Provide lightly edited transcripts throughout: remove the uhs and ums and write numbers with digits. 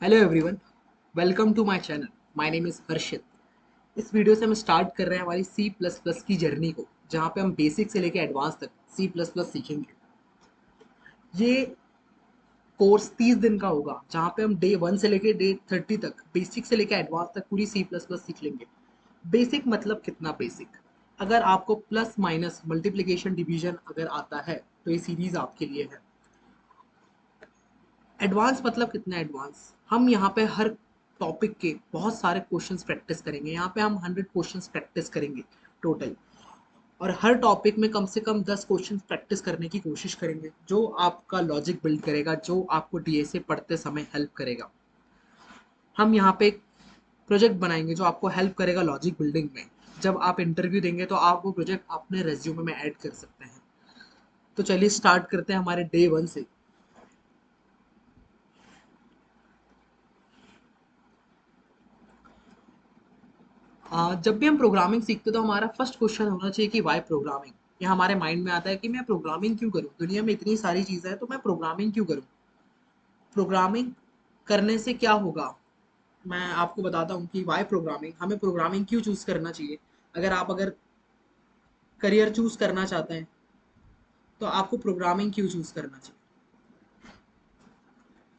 Hello everyone, welcome to my channel. My name is Harshit. इस video से हम start कर रहे हैं हमारी सी प्लस प्लस की जर्नी को, जहाँ पे हम बेसिक से लेके एडवांस तक सी प्लस प्लस सीखेंगे। ये कोर्स 30 दिन का होगा, जहाँ पे हम डे 1 से लेके डे 30 तक बेसिक से लेके एडवांस तक पूरी सी प्लस प्लस सीख लेंगे। बेसिक मतलब कितना बेसिक? अगर आपको प्लस माइनस मल्टीप्लिकेशन डिवीजन अगर आता है तो ये सीरीज आपके लिए है। एडवांस मतलब कितना एडवांस? हम यहाँ पे हर टॉपिक के बहुत सारे क्वेश्चंस प्रैक्टिस करेंगे। यहाँ पे हम 100 क्वेश्चंस प्रैक्टिस करेंगे टोटल, और हर टॉपिक में कम से कम 10 क्वेश्चंस प्रैक्टिस करने की कोशिश करेंगे, जो आपका लॉजिक बिल्ड करेगा, जो आपको डीएसए पढ़ते समय हेल्प करेगा। हम यहाँ पे एक प्रोजेक्ट बनाएंगे जो आपको हेल्प करेगा लॉजिक बिल्डिंग में। जब आप इंटरव्यू देंगे तो आप वो प्रोजेक्ट अपने रेज्यूमे में ऐड कर सकते हैं। तो चलिए स्टार्ट करते हैं हमारे डे 1 से। जब भी हम प्रोग्रामिंग सीखते हैं तो हमारा फर्स्ट क्वेश्चन होना चाहिए कि वाई प्रोग्रामिंग। ये हमारे माइंड में आता है कि मैं प्रोग्रामिंग क्यों करूं, दुनिया में इतनी सारी चीज़ें हैं तो मैं प्रोग्रामिंग क्यों करूं। प्रोग्रामिंग करने से क्या होगा, मैं आपको बताता हूँ कि वाई प्रोग्रामिंग, हमें प्रोग्रामिंग क्यों चूज़ करना चाहिए। अगर करियर चूज़ करना चाहते हैं तो आपको प्रोग्रामिंग क्यों चूज़ करना चाहिए।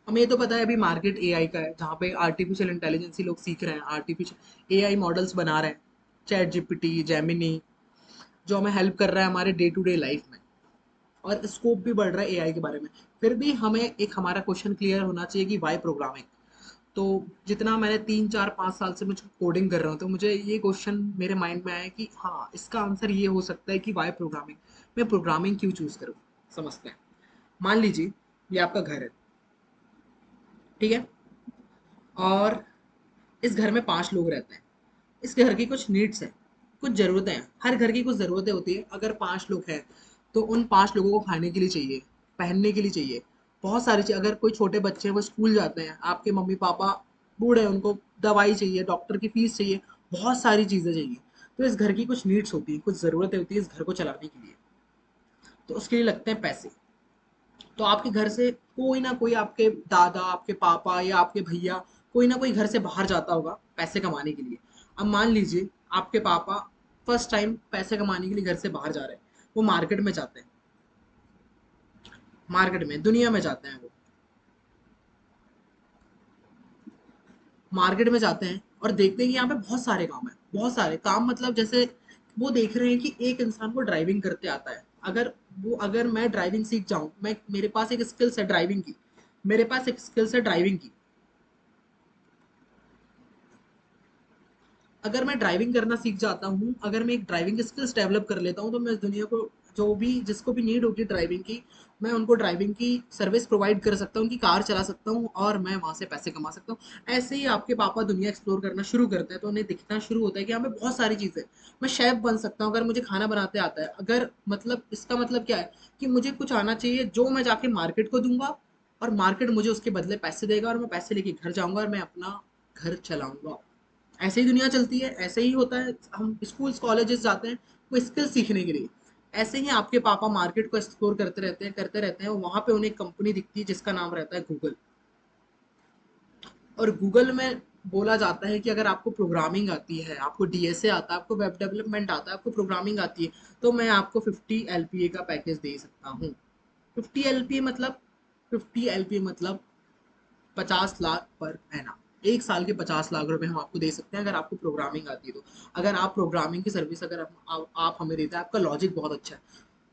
हमें ये तो पता है अभी मार्केट एआई का है, जहाँ पे आर्टिफिशियल इंटेलिजेंस ही लोग सीख रहे हैं, आर्टिफिशियल एआई मॉडल्स बना रहे हैं। चैट जीपीटी, जेमिनी, जो हमें हेल्प कर रहा है हमारे डे टू डे लाइफ में, और स्कोप भी बढ़ रहा है एआई के बारे में। फिर भी हमें एक हमारा क्वेश्चन क्लियर होना चाहिए कि वाई प्रोग्रामिंग। तो जितना मैंने 3 4 5 साल से मुझे कोडिंग कर रहा हूँ, तो मुझे ये क्वेश्चन मेरे माइंड में आया कि हाँ, इसका आंसर ये हो सकता है कि वाई प्रोग्रामिंग। मैं प्रोग्रामिंग क्यों चूज करूँ। समझते हैं। मान लीजिए ये आपका घर है, ठीक है, और इस घर में 5 लोग रहते हैं। इस घर की कुछ नीड्स हैं, कुछ ज़रूरतें हैं। हर घर की कुछ ज़रूरतें होती है। अगर 5 लोग हैं तो उन 5 लोगों को खाने के लिए चाहिए, पहनने के लिए चाहिए, बहुत सारी चीज़। अगर कोई छोटे बच्चे हैं वो स्कूल जाते हैं, आपके मम्मी पापा बूढ़े हैं, उनको दवाई चाहिए, डॉक्टर की फीस चाहिए, बहुत सारी चीज़ें चाहिए। तो इस घर की कुछ नीड्स होती हैं, कुछ ज़रूरतें होती हैं इस घर को चलाने के लिए। तो उसके लिए लगते हैं पैसे। तो आपके घर से कोई ना कोई, आपके दादा, आपके पापा या आपके भैया, कोई ना कोई घर से बाहर जाता होगा पैसे कमाने के लिए। अब मान लीजिए आपके पापा फर्स्ट टाइम पैसे कमाने के लिए घर से बाहर जा रहे हैं। वो मार्केट में जाते हैं, मार्केट में दुनिया में जाते हैं। वो मार्केट में जाते हैं और देखते हैं कि यहाँ पे बहुत सारे काम है, बहुत सारे काम। मतलब जैसे वो देख रहे हैं कि एक इंसान को ड्राइविंग करते आता है। अगर मैं ड्राइविंग सीख जाऊं, मैं मेरे पास एक स्किल्स है ड्राइविंग की, मेरे पास एक स्किल्स है ड्राइविंग की। अगर मैं ड्राइविंग करना सीख जाता हूँ, अगर मैं एक ड्राइविंग स्किल्स डेवलप कर लेता हूँ, तो मैं इस दुनिया को, जो भी जिसको भी नीड होगी ड्राइविंग की, मैं उनको ड्राइविंग की सर्विस प्रोवाइड कर सकता हूँ, उनकी कार चला सकता हूँ और मैं वहाँ से पैसे कमा सकता हूँ। ऐसे ही आपके पापा दुनिया एक्सप्लोर करना शुरू करते हैं तो उन्हें दिखना शुरू होता है कि यहाँ पे बहुत सारी चीज़ें। मैं शेफ बन सकता हूँ अगर मुझे खाना बनाते आता है। अगर मतलब इसका मतलब क्या है कि मुझे कुछ आना चाहिए जो मैं जाके मार्केट को दूंगा, और मार्केट मुझे उसके बदले पैसे देगा, और मैं पैसे लेके घर जाऊंगा और मैं अपना घर चलाऊंगा। ऐसे ही दुनिया चलती है, ऐसे ही होता है। हम स्कूल्स कॉलेजेस जाते हैं वो स्किल सीखने के लिए। ऐसे ही आपके पापा मार्केट को एक्सप्लोर करते रहते हैं, वहां पे उन्हें एक कंपनी दिखती है जिसका नाम रहता है गूगल। और गूगल में बोला जाता है कि अगर आपको प्रोग्रामिंग आती है, आपको डीएसए आता है, आपको वेब डेवलपमेंट आता है, आपको प्रोग्रामिंग आती है, तो मैं आपको 50 LPA का पैकेज दे सकता हूँ। 50 LPA मतलब, 50 LPA मतलब 50 लाख पर महीना। एक साल के 50 लाख रुपए हम आपको दे सकते हैं अगर आपको प्रोग्रामिंग आती है तो। अगर आप प्रोग्रामिंग की सर्विस, अगर आप हमें देते हैं, आपका लॉजिक बहुत अच्छा है,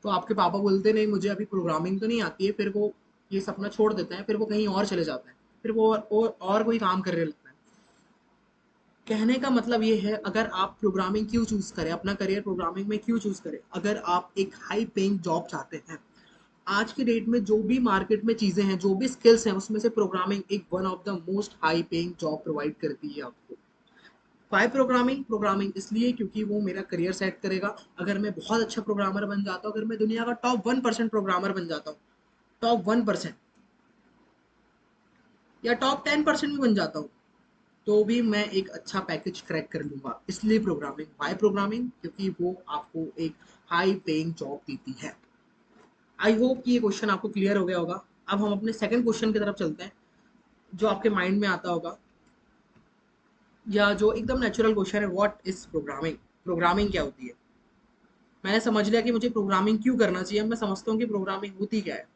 तो आपके पापा बोलते नहीं मुझे अभी प्रोग्रामिंग तो नहीं आती है, फिर वो ये सपना छोड़ देते हैं, फिर वो कहीं और चले जाते हैं, फिर वो और कोई काम करने लगता है। कहने का मतलब ये है, अगर आप प्रोग्रामिंग क्यों चूज करें, अपना करियर प्रोग्रामिंग में क्यों चूज करें। अगर आप एक हाई पेइंग जॉब चाहते हैं, आज की डेट में जो भी मार्केट में चीजें हैं, जो भी स्किल्स हैं, उसमें से प्रोग्रामिंग एक one of the most high paying job provide करती है आपको। Y programming? प्रोग्रामिंग इसलिए क्योंकि वो मेरा करियर सेट करेगा। अगर मैं बहुत अच्छा प्रोग्रामर बन जाता हूँ, अगर मैं दुनिया का टॉप 1% प्रोग्रामर बन जाता हूँ, टॉप 1% या टॉप 10% भी बन जाता हूँ, तो भी मैं एक अच्छा पैकेज क्रैक कर लूंगा। इसलिए प्रोग्रामिंग, वाई प्रोग्रामिंग, क्योंकि वो आपको एक हाई पेइंग जॉब देती है। आई होप कि ये क्वेश्चन आपको क्लियर हो गया होगा। अब हम अपने सेकंड क्वेश्चन की तरफ चलते हैं। जो आपके माइंड में आता होगा, या जो एकदम नेचुरल क्वेश्चन है, व्हाट इज प्रोग्रामिंग, प्रोग्रामिंग क्या होती है। मैंने समझ लिया कि मुझे प्रोग्रामिंग क्यों करना चाहिए, मैं समझता हूँ कि प्रोग्रामिंग होती क्या है।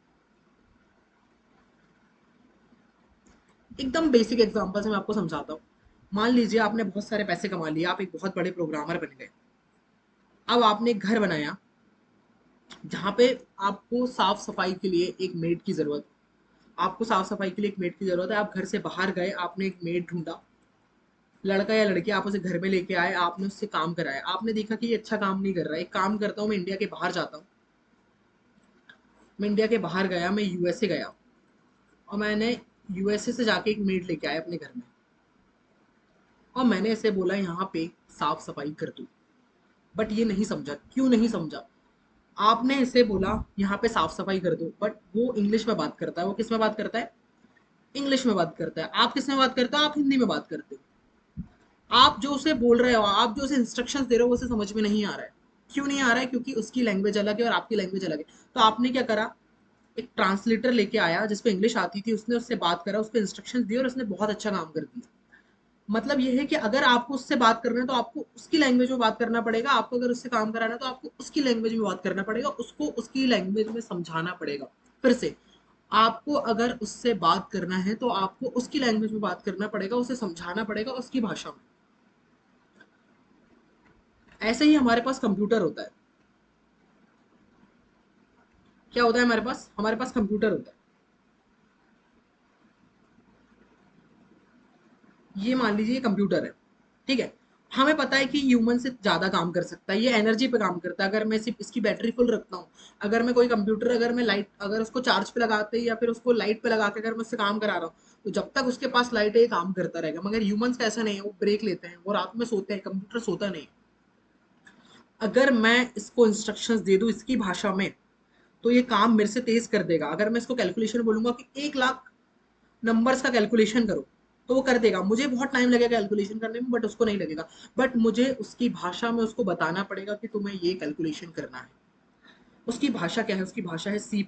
एकदम बेसिक एग्जांपल से मैं आपको समझाता हूँ। मान लीजिए आपने बहुत सारे पैसे कमा लिए, आप एक बहुत बड़े प्रोग्रामर बन गए। अब आपने एक घर बनाया जहाँ पे आपको साफ सफाई के लिए एक मेड की जरूरत है। आपको साफ सफाई के लिए एक मेड की जरूरत है। आप घर से बाहर गए, आपने एक मेड ढूंढा, लड़का या लड़की, आप उसे घर में लेके आए, आपने उससे काम कराया, आपने देखा कि ये अच्छा काम नहीं कर रहा है, एक काम करता हूँ मैं इंडिया के बाहर जाता हूँ। मैं इंडिया के बाहर गया, मैं यूएसए गया, और मैंने यूएसए से जाके एक मेड लेके आया अपने घर में, और मैंने इसे बोला यहाँ पे साफ सफाई कर दो। बट ये नहीं समझा। क्यों नहीं समझा? आपने इसे बोला यहाँ पे साफ सफाई कर दो, बट वो इंग्लिश में बात करता है। वो किस में बात करता है? इंग्लिश में बात करता है। आप किस में बात करते हो? आप हिंदी में बात करते हो। आप जो उसे बोल रहे हो, आप जो उसे इंस्ट्रक्शंस दे रहे हो, वो उसे समझ में नहीं आ रहा है। क्यों नहीं आ रहा है? क्योंकि उसकी लैंग्वेज अलग है और आपकी लैंग्वेज अलग है। तो आपने क्या करा? एक ट्रांसलेटर लेके आया जिसपे इंग्लिश आती थी, उसने उससे बात करा, उसको इंस्ट्रक्शंस दिए, और उसने बहुत अच्छा काम कर दिया। मतलब ये है कि अगर आपको उससे बात करना है तो आपको उसकी लैंग्वेज में बात करना पड़ेगा, आपको अगर उससे काम कराना है तो आपको उसकी लैंग्वेज में बात करना पड़ेगा, उसको उसकी लैंग्वेज में समझाना पड़ेगा। फिर से, आपको अगर उससे बात करना है तो आपको उसकी लैंग्वेज में बात करना पड़ेगा, उसे समझाना पड़ेगा उसकी भाषा में। ऐसे ही हमारे पास कंप्यूटर होता है। क्या होता है हमारे पास? हमारे पास कंप्यूटर होता है। ये मान लीजिए कंप्यूटर है, ठीक है। हमें पता है कि ह्यूमन से ज्यादा काम कर सकता है, ये एनर्जी पे काम करता है। अगर मैं सिर्फ इसकी बैटरी फुल रखता हूँ, अगर मैं कोई कंप्यूटर, अगर मैं लाइट, अगर उसको चार्ज पे लगाते या फिर उसको लाइट पे लगा के अगर मैं उससे काम करा रहा हूँ, तो जब तक उसके पास लाइट है ये काम करता रहेगा। मगर ह्यूमंस का ऐसा नहीं है, वो ब्रेक लेते हैं, वो रात में सोते हैं, कंप्यूटर सोता नहीं। अगर मैं इसको इंस्ट्रक्शंस दे दूं इसकी भाषा में, तो ये काम मेरे से तेज कर देगा। अगर मैं इसको कैलकुलेशन बोलूंगा कि 1 लाख नंबर्स का कैलकुलेशन करो, तो वो कर देगा। मुझे बहुत टाइम लगेगा कैलकुलेशन करने में, बट उसको नहीं लगेगा। बट मुझे उसकी भाषा में उसको बताना पड़ेगा कि तुम्हें ये कैलकुलेशन करना है। उसकी भाषा क्या है? उसकी भाषा है C++,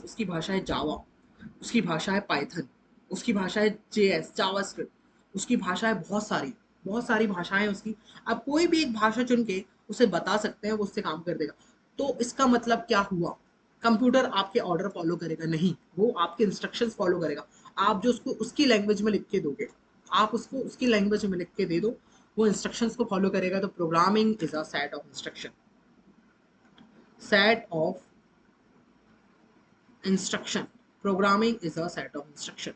उसकी भाषा है जावा, उसकी भाषा है पाइथन, उसकी भाषा है JS, जावास्क्रिप्ट, उसकी भाषा है बहुत सारी भाषाएं उसकी। आप कोई भी एक भाषा चुन के उसे बता सकते हैं, वो उससे काम कर देगा। तो इसका मतलब क्या हुआ? कंप्यूटर आपके ऑर्डर फॉलो करेगा नहीं, वो आपके इंस्ट्रक्शंस फॉलो करेगा। आप जो उसको उसकी लैंग्वेज में लिख के दोगे, आप उसको उसकी लैंग्वेज में लिख के दे दो, वो इंस्ट्रक्शंस को फॉलो करेगा। तो programming is a set of instruction, set of instruction. Programming is a set of instruction.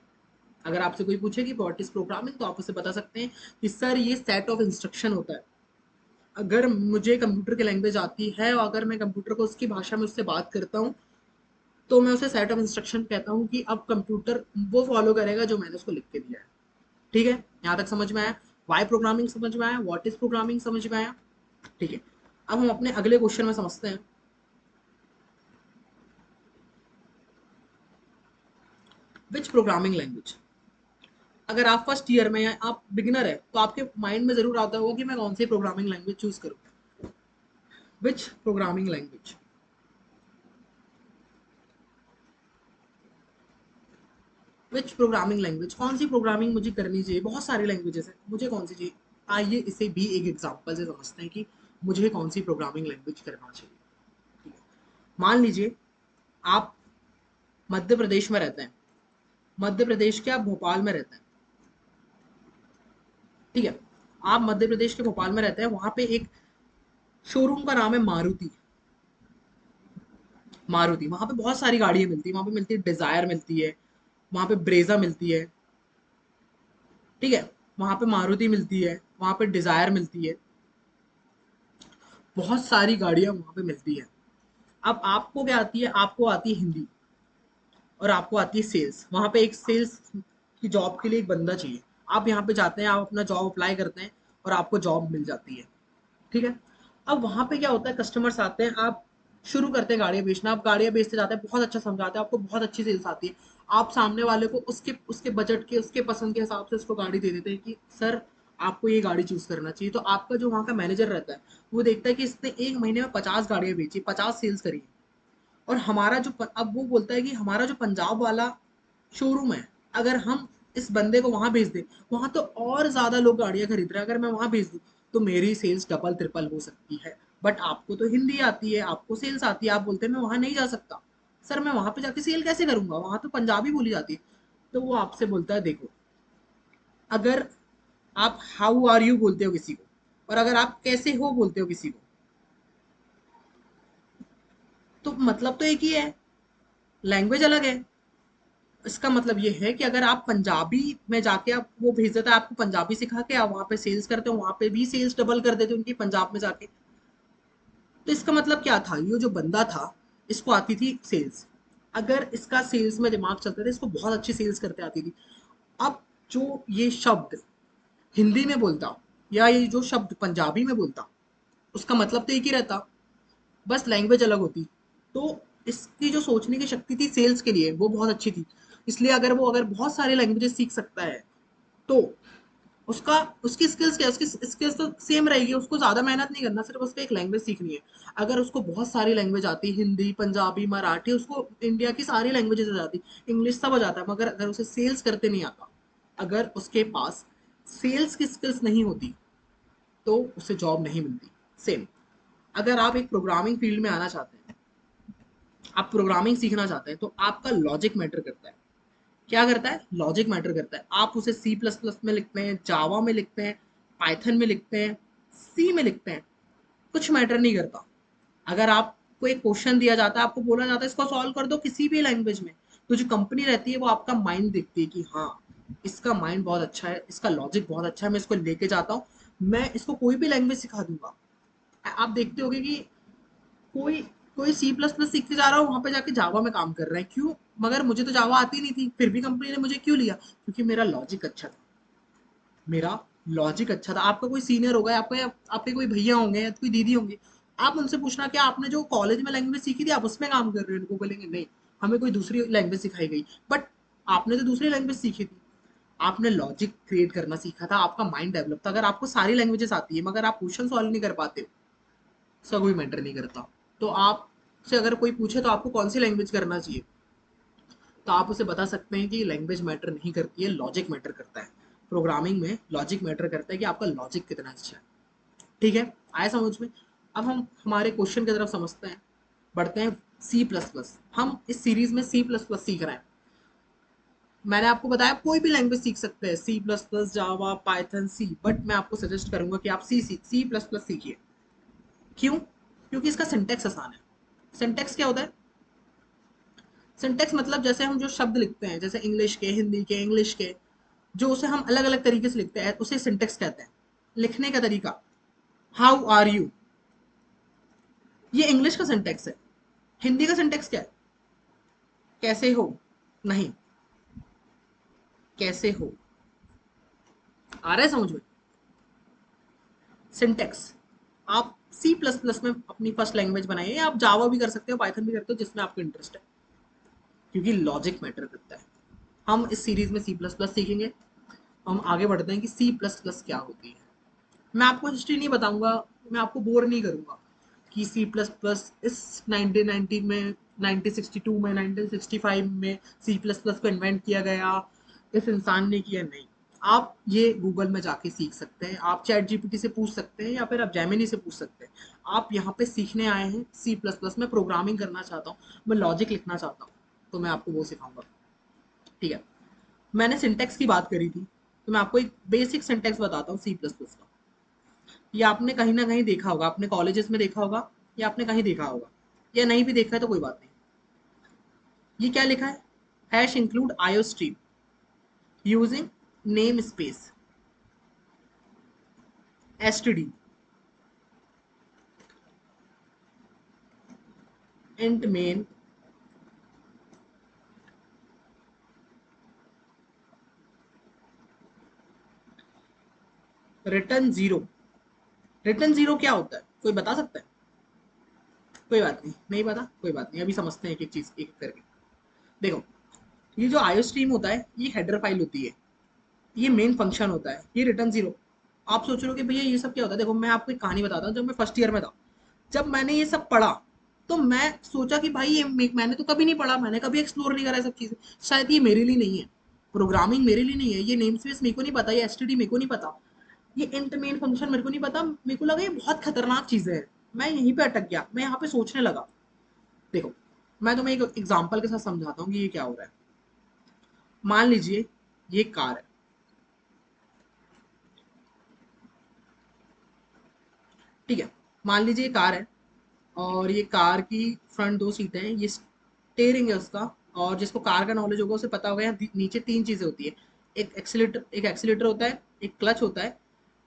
अगर आपसे कोई पूछे कि व्हाट इज प्रोग्रामिंग, तो आप उसे बता सकते हैं कि सर ये सेट ऑफ इंस्ट्रक्शन होता है। अगर मुझे कंप्यूटर की लैंग्वेज आती है और अगर मैं कंप्यूटर को उसकी भाषा में उससे बात करता हूँ, तो मैं उसे सेट ऑफ इंस्ट्रक्शन कहता हूँ कि अब कंप्यूटर वो फॉलो करेगा जो मैंने उसको लिख के दिया है। ठीक है, यहाँ तक समझ में आया? वाई प्रोग्रामिंग समझ में आया? व्हाट इज प्रोग्रामिंग समझ में आया? ठीक है। अब हम अपने अगले क्वेश्चन में समझते हैं, विच प्रोग्रामिंग लैंग्वेज। अगर आप फर्स्ट ईयर में या आप बिगिनर है, तो आपके माइंड में जरूर आता होगा कि मैं कौन सी प्रोग्रामिंग लैंग्वेज चूज करूँ। विच प्रोग्रामिंग लैंग्वेज, विच प्रोग्रामिंग लैंग्वेज, कौन सी प्रोग्रामिंग मुझे करनी चाहिए? बहुत सारी लैंग्वेजेस है, मुझे कौन सी चाहिए? आइए इसे भी एक एग्जांपल से समझते हैं कि मुझे कौन सी प्रोग्रामिंग लैंग्वेज करना चाहिए। ठीक है। मान लीजिए आप मध्य प्रदेश में रहते हैं, मध्य प्रदेश के आप भोपाल में रहते हैं, ठीक है। आप मध्य प्रदेश के भोपाल में रहते हैं, वहां पे एक शोरूम का नाम है मारुति। मारुति, वहां पे बहुत सारी गाड़ियां मिलती है, वहां पे मिलती है डिजायर मिलती है, वहां पे ब्रेजा मिलती है, ठीक है। वहां पे मारुति मिलती है, वहां पे डिजायर मिलती है, बहुत सारी गाड़ियां वहां पे मिलती है। अब आपको क्या आती है? आपको आती है हिंदी, और आपको आती है सेल्स। वहां पे एक सेल्स की जॉब के लिए एक बंदा चाहिए। आप यहाँ पे जाते हैं, आप अपना जॉब अप्लाई करते हैं, और आपको जॉब मिल जाती है, ठीक है। अब वहां पे क्या होता है? कस्टमर्स आते हैं, आप शुरू करते हैं गाड़ियां बेचना, आप गाड़ियां बेचते जाते हैं, बहुत अच्छा समझाते हैं, आपको बहुत अच्छी सेल्स आती है। आप सामने वाले को उसके उसके बजट के, उसके पसंद के हिसाब से उसको गाड़ी दे देते हैं कि सर आपको ये गाड़ी चूज करना चाहिए। तो आपका जो वहाँ का मैनेजर रहता है, वो देखता है कि इसने एक महीने में 50 गाड़ियां बेची, 50 सेल्स करी, और हमारा जो अब वो बोलता है कि हमारा जो पंजाब वाला शोरूम है, अगर हम इस बंदे को वहां भेज दे, वहां तो और ज्यादा लोग गाड़ियां खरीद रहे हैं, अगर मैं वहां भेज दूं तो मेरी सेल्स डबल ट्रिपल हो सकती है। बट आपको तो हिंदी आती है, आपको सेल्स आती है, आप बोलते हैं मैं वहां नहीं जा सकता। सर मैं वहां पे जाके सेल कैसे करूंगा, वहां तो पंजाबी बोली जाती है। तो वो आपसे बोलता है देखो, अगर आप हाउ आर यू बोलते हो किसी को, और अगर आप कैसे हो बोलते हो किसी को, तो मतलब तो एक ही है, लैंग्वेज अलग है। इसका मतलब ये है कि अगर आप पंजाबी में जाके आप वो भेज देता है आपको पंजाबी सिखा के, आप वहां पे सेल्स करते हो, वहां पे भी सेल्स डबल कर देते हो उनकी पंजाब में जाके। तो इसका मतलब क्या था, ये जो बंदा था इसको आती थी सेल्स, अगर इसका सेल्स में दिमाग चलता था, इसको बहुत अच्छी सेल्स करते आती थी। अब जो ये शब्द हिंदी में बोलता या ये जो शब्द पंजाबी में बोलता, उसका मतलब तो एक ही रहता, बस लैंग्वेज अलग होती। तो इसकी जो सोचने की शक्ति थी सेल्स के लिए वो बहुत अच्छी थी। इसलिए अगर वो अगर बहुत सारे लैंग्वेजेस सीख सकता है तो उसका उसकी स्किल्स क्या, उसकी स्किल्स तो सेम रहेगी, उसको ज्यादा मेहनत नहीं करना, सिर्फ उसको एक लैंग्वेज सीखनी है। अगर उसको बहुत सारी लैंग्वेज आती, हिंदी पंजाबी मराठी, उसको इंडिया की सारी लैंग्वेजेस आ जाती, इंग्लिश सब आ जाता है, मगर अगर उसे सेल्स करते नहीं आता, अगर उसके पास सेल्स की स्किल्स नहीं होती तो उसे जॉब नहीं मिलती। सेम, अगर आप एक प्रोग्रामिंग फील्ड में आना चाहते हैं, आप प्रोग्रामिंग सीखना चाहते हैं, तो आपका लॉजिक मैटर करता है। क्या करता है, लॉजिक मैटर करता है। आप उसे सी प्लस प्लस में लिखते हैं, जावा में लिखते हैं, पाइथन में लिखते हैं, सी में लिखते हैं, कुछ मैटर नहीं करता। अगर आपको एक क्वेश्चन दिया जाता है, आपको बोला जाता है इसको सॉल्व कर दो किसी भी लैंग्वेज में, तो जो कंपनी रहती है वो आपका माइंड देखती है कि हाँ इसका माइंड बहुत अच्छा है, इसका लॉजिक बहुत अच्छा है, मैं इसको लेके जाता हूँ, मैं इसको कोई भी लैंग्वेज सिखा दूंगा। आप देखते होगे कि कोई कोई सी प्लस प्लस सीख के जा रहा हो, वहां पे जाके जावा में काम कर रहे हैं, क्यों, मगर मुझे तो जावा आती नहीं थी, फिर भी कंपनी ने मुझे क्यों लिया, क्योंकि मेरा लॉजिक अच्छा था। मेरा लॉजिक अच्छा था। आपका कोई सीनियर होगा, आपके आपके कोई भैया होंगे या कोई दीदी होंगे, आप उनसे पूछना कि आपने जो कॉलेज में लैंग्वेज सीखी थी आप उसमें काम कर रहे हो, उनको बोलेंगे नहीं, हमें कोई दूसरी लैंग्वेज सिखाई गई। बट आपने तो दूसरी लैंग्वेज सीखी थी, आपने लॉजिक क्रिएट करना सीखा था, आपका माइंड डेवलप था। अगर आपको सारी लैंग्वेजेस आती है मगर आप क्वेश्चन सॉल्व नहीं कर पाते हो, उसका कोई मैटर नहीं करता। तो आपसे अगर कोई पूछे तो आपको कौन सी लैंग्वेज करना चाहिए, तो आप उसे बता सकते हैं कि लैंग्वेज मैटर नहीं करती है, लॉजिक मैटर करता है। प्रोग्रामिंग में लॉजिक मैटर करता है कि आपका लॉजिक कितना अच्छा है। ठीक है, आया समझ में। अब हम हमारे क्वेश्चन की तरफ समझते हैं, बढ़ते हैं। सी प्लस प्लस, हम इस सीरीज में सी प्लस प्लस सीख रहे हैं। मैंने आपको बताया कोई भी लैंग्वेज सीख सकते हैं, C plus plus, Java, Python, C, but मैं आपको सजेस्ट करूंगा कि आप सी प्लस प्लस सीखिए। क्यों, क्योंकि इसका सिंटेक्स आसान है। सिंटेक्स क्या होता है, सिंटेक्स मतलब जैसे हम जो शब्द लिखते हैं, जैसे इंग्लिश के, हिंदी के, इंग्लिश के, जो उसे हम अलग अलग तरीके से लिखते हैं उसे सिंटेक्स कहते हैं। लिखने का तरीका, हाउ आर यू, ये इंग्लिश का सिंटेक्स है। हिंदी का सिंटेक्स क्या है, कैसे हो, नहीं, कैसे हो। आ रहा है समझ में, सिंटेक्स। आप सी प्लस प्लस में अपनी फर्स्ट लैंग्वेज बनाइए, आप जावा भी कर सकते हो, पाइथन भी करते हो, जिसमें आपको इंटरेस्ट है, क्योंकि लॉजिक मैटर करता है। हम इस सीरीज में सी प्लस प्लस सीखेंगे। हम आगे बढ़ते हैं कि सी प्लस प्लस क्या होती है। मैं आपको हिस्ट्री नहीं बताऊंगा, मैं आपको बोर नहीं करूंगा कि सी प्लस प्लस इस 1990 में, 1962 में, 1965 में सी प्लस प्लस को इन्वेंट किया गया, इस इंसान ने किया, नहीं। आप ये गूगल में जाके सीख सकते हैं, आप चैट जीपीटी से पूछ सकते हैं, या फिर आप जेमिनी से पूछ सकते हैं। आप यहाँ पे सीखने आए हैं सी प्लस प्लस में, प्रोग्रामिंग करना चाहता हूँ, मैं लॉजिक लिखना चाहता हूँ, तो मैं आपको वो सिखाऊंगा। ठीक है, मैंने सिंटेक्स की बात करी थी, तो मैं आपको एक बेसिक सिंटेक्स बताता हूँ सी प्लस प्लस का। ये आपने कहीं ना कहीं देखा होगा, अपने कॉलेजेस में देखा होगा, या आपने कहीं देखा होगा, या नहीं भी देखा है तो कोई बात नहीं। ये क्या लिखा है, hash include IO stream using name space STD int main return zero. Return zero क्या होता है, कोई बता सकता है, कोई बात नहीं, नहीं पता, कोई बात नहीं, अभी समझते हैं एक एक चीज एक एक करके। देखो, ये जो आईओ स्ट्रीम होता है ये हेडर फाइल होती है, ये मेन फंक्शन होता है, ये रिटर्न जीरो। आप सोच रहे हो कि भैया ये सब क्या होता है, देखो मैं आपको एक कहानी बताता हूँ। जब मैं फर्स्ट ईयर में था, जब मैंने ये सब पढ़ा, तो मैं सोचा कि भाई ये मैंने तो कभी नहीं पढ़ा, मैंने कभी एक्सप्लोर नहीं करा ये सब चीजें, शायद ये मेरे लिए नहीं है। प्रोग्रामिंग मेरे लिए नहीं है, ये नेम स्पेस मेरे को नहीं पता, ये एसटीडी मेरे को नहीं पता, ये इंट मेन फंक्शन मेरे को नहीं पता, मेरे को लगा ये बहुत खतरनाक चीजें हैं, मैं यहीं पे अटक गया, मैं यहाँ पे सोचने लगा। देखो, मैं तुम्हें एक एग्जांपल के साथ समझाता हूँ कि ये क्या हो रहा है। मान लीजिए ये कार है, ठीक है, मान लीजिए ये कार है, और ये कार की फ्रंट दो सीटें हैं, ये स्टेयरिंग है उसका। और जिसको कार का नॉलेज होगा उसे पता होगा यहाँ नीचे तीन चीजें होती है, एक एक्सीलेटर होता है, एक क्लच होता है,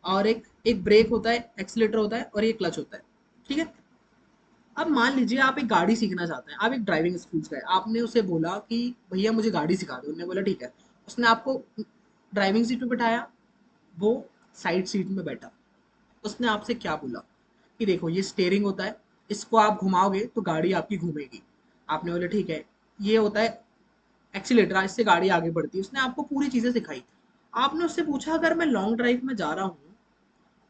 और एक ब्रेक होता है, एक्सीलेटर होता है और ये क्लच होता है, ठीक है। अब मान लीजिए आप एक गाड़ी सीखना चाहते हैं, आप एक ड्राइविंग स्कूल गए, आपने उसे बोला कि भैया मुझे गाड़ी सिखा दो, उन्होंने बोला ठीक है, उसने आपको ड्राइविंग सीट पे बिठाया, वो साइड सीट में बैठा, उसने आपसे क्या बोला कि देखो ये स्टेयरिंग होता है, इसको आप घुमाओगे तो गाड़ी आपकी घूमेगी, आपने बोला ठीक है। ये होता है एक्सीलेटर, इससे गाड़ी आगे बढ़ती है, उसने आपको पूरी चीजें सिखाई। आपने उससे पूछा अगर मैं लॉन्ग ड्राइव में जा रहा हूँ,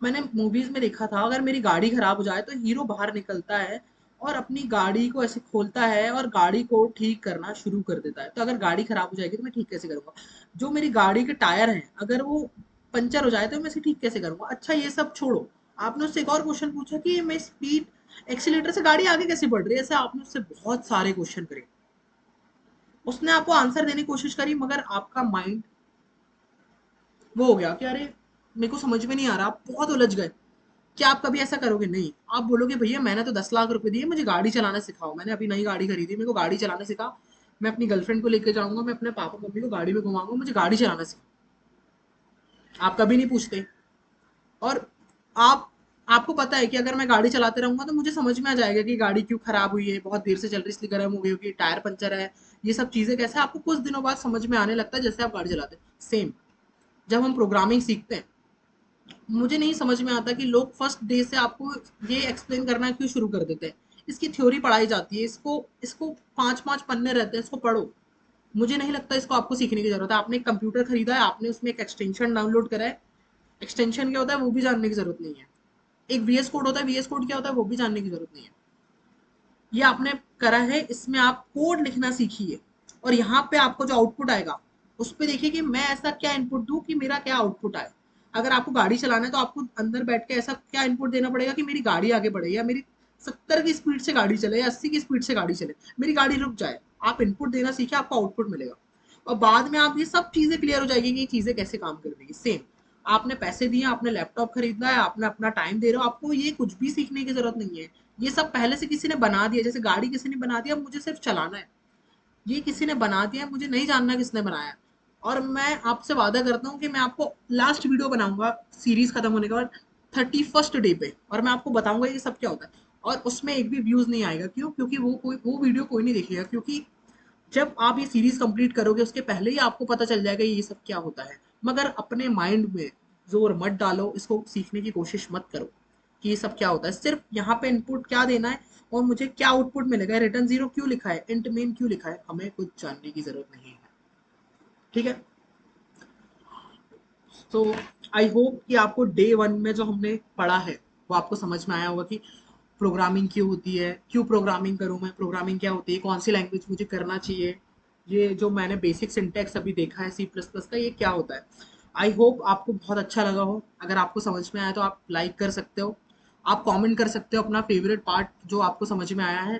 मैंने मूवीज में देखा था अगर मेरी गाड़ी खराब हो जाए तो हीरो बाहर निकलता है और अपनी गाड़ी को ऐसे खोलता है और गाड़ी को ठीक करना शुरू कर देता है, तो अगर गाड़ी खराब हो जाएगी तो मैं ठीक कैसे करूंगा, जो मेरी गाड़ी के टायर हैं अगर वो पंचर हो जाए तो मैं इसे ठीक कैसे करूंगा। अच्छा ये सब छोड़ो, आपने उससे एक और क्वेश्चन पूछा कि मैं स्पीड एक्सीलेटर से गाड़ी आगे कैसे बढ़ रही है, ऐसे आपने उससे बहुत सारे क्वेश्चन करे, उसने आपको आंसर देने की कोशिश करी, मगर आपका माइंड वो हो गया कि अरे मेरे को समझ में नहीं आ रहा, आप बहुत उलझ गए। क्या आप कभी ऐसा करोगे? नहीं, आप बोलोगे भैया मैंने तो 10 लाख रुपए दिए, मुझे गाड़ी चलाना सिखाओ, मैंने अभी नई गाड़ी खरीदी, मेरे को गाड़ी चलाना सिखा, मैं अपनी गर्लफ्रेंड को लेकर जाऊंगा, मैं अपने पापा मम्मी को गाड़ी में घुमाऊंगा, मुझे गाड़ी चलाना सिखा। आप कभी नहीं पूछते। और आप आपको पता है कि अगर मैं गाड़ी चलाते रहूंगा तो मुझे समझ में आ जाएगा कि गाड़ी क्यों खराब हुई है, बहुत देर से चल रही इसलिए गर्म हो गई होगी, टायर पंचर है, ये सब चीजें कैसे आपको कुछ दिनों बाद समझ में आने लगता है जैसे आप गाड़ी चलाते हैं। सेम जब हम प्रोग्रामिंग सीखते हैं, मुझे नहीं समझ में आता कि लोग फर्स्ट डे से आपको ये एक्सप्लेन करना क्यों शुरू कर देते हैं। इसकी थ्योरी पढ़ाई जाती है, इसको इसको 5-5 पन्ने रहते हैं, इसको पढ़ो। मुझे नहीं लगता इसको आपको सीखने की जरूरत है। आपने एक कंप्यूटर खरीदा है, आपने उसमें एक एक्सटेंशन डाउनलोड करा है, एक्सटेंशन क्या होता है वो भी जानने की जरूरत नहीं है। एक वीएस कोड होता है, वीएस कोड क्या होता है वो भी जानने की जरूरत नहीं है। ये आपने करा है, इसमें आप कोड लिखना सीखिए, और यहाँ पे आपको जो आउटपुट आएगा उस पे देखिए कि मैं ऐसा क्या इनपुट दूं कि मेरा क्या आउटपुट आए। अगर आपको गाड़ी चलाना है तो आपको अंदर बैठ के ऐसा क्या इनपुट देना पड़ेगा कि मेरी गाड़ी आगे बढ़े, या मेरी 70 की स्पीड से गाड़ी चले या 80 की स्पीड से गाड़ी चले, मेरी गाड़ी रुक जाए। आप इनपुट देना सीखे, आपको आउटपुट मिलेगा, और बाद में आप ये सब चीजें क्लियर हो जाएगी कि ये चीजें कैसे काम कर रही है। सेम आपने पैसे दिए, आपने लैपटॉप खरीदा है, आपने अपना टाइम दे रहे हो, आपको ये कुछ भी सीखने की जरूरत नहीं है। ये सब पहले से किसी ने बना दिया, जैसे गाड़ी किसी ने बना दिया, मुझे सिर्फ चलाना है। ये किसी ने बना दिया, मुझे नहीं जानना किसने बनाया। और मैं आपसे वादा करता हूँ कि मैं आपको लास्ट वीडियो बनाऊंगा सीरीज खत्म होने के बाद, 31st डे पे, और मैं आपको बताऊंगा ये सब क्या होता है। और उसमें एक भी व्यूज नहीं आएगा, क्यों? क्योंकि वो वीडियो कोई नहीं देखेगा, क्योंकि जब आप ये सीरीज कंप्लीट करोगे उसके पहले ही आपको पता चल जाएगा ये सब क्या होता है। मगर अपने माइंड में जोर मत डालो, इसको सीखने की कोशिश मत करो कि ये सब क्या होता है। सिर्फ यहाँ पे इनपुट क्या देना है और मुझे क्या आउटपुट मिलेगा, रिटर्न जीरो क्यों लिखा है, इंट मेन क्यों लिखा है, हमें कुछ जानने की जरूरत नहीं है। ठीक है। तो आई होप कि आपको डे वन में जो हमने पढ़ा है वो आपको समझ में आया होगा कि प्रोग्रामिंग क्यों होती है, क्यों प्रोग्रामिंग करूं मैं, प्रोग्रामिंग क्या होती है, कौन सी लैंग्वेज मुझे करना चाहिए, ये जो मैंने बेसिक सिंटैक्स अभी देखा है सी प्लस प्लस का, ये क्या होता है। आई होप आपको बहुत अच्छा लगा हो। अगर आपको समझ में आया तो आप लाइक कर सकते हो, आप कमेंट कर सकते हो अपना फेवरेट पार्ट जो आपको समझ में आया है।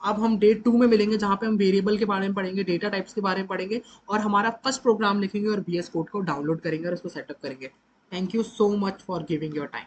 अब हम डे 2 में मिलेंगे जहाँ पे हम वेरिएबल के बारे में पढ़ेंगे, डेटा टाइप्स के बारे में पढ़ेंगे, और हमारा फर्स्ट प्रोग्राम लिखेंगे और बीएस कोड को डाउनलोड करेंगे और उसको सेटअप करेंगे। Thank you so much for giving your time.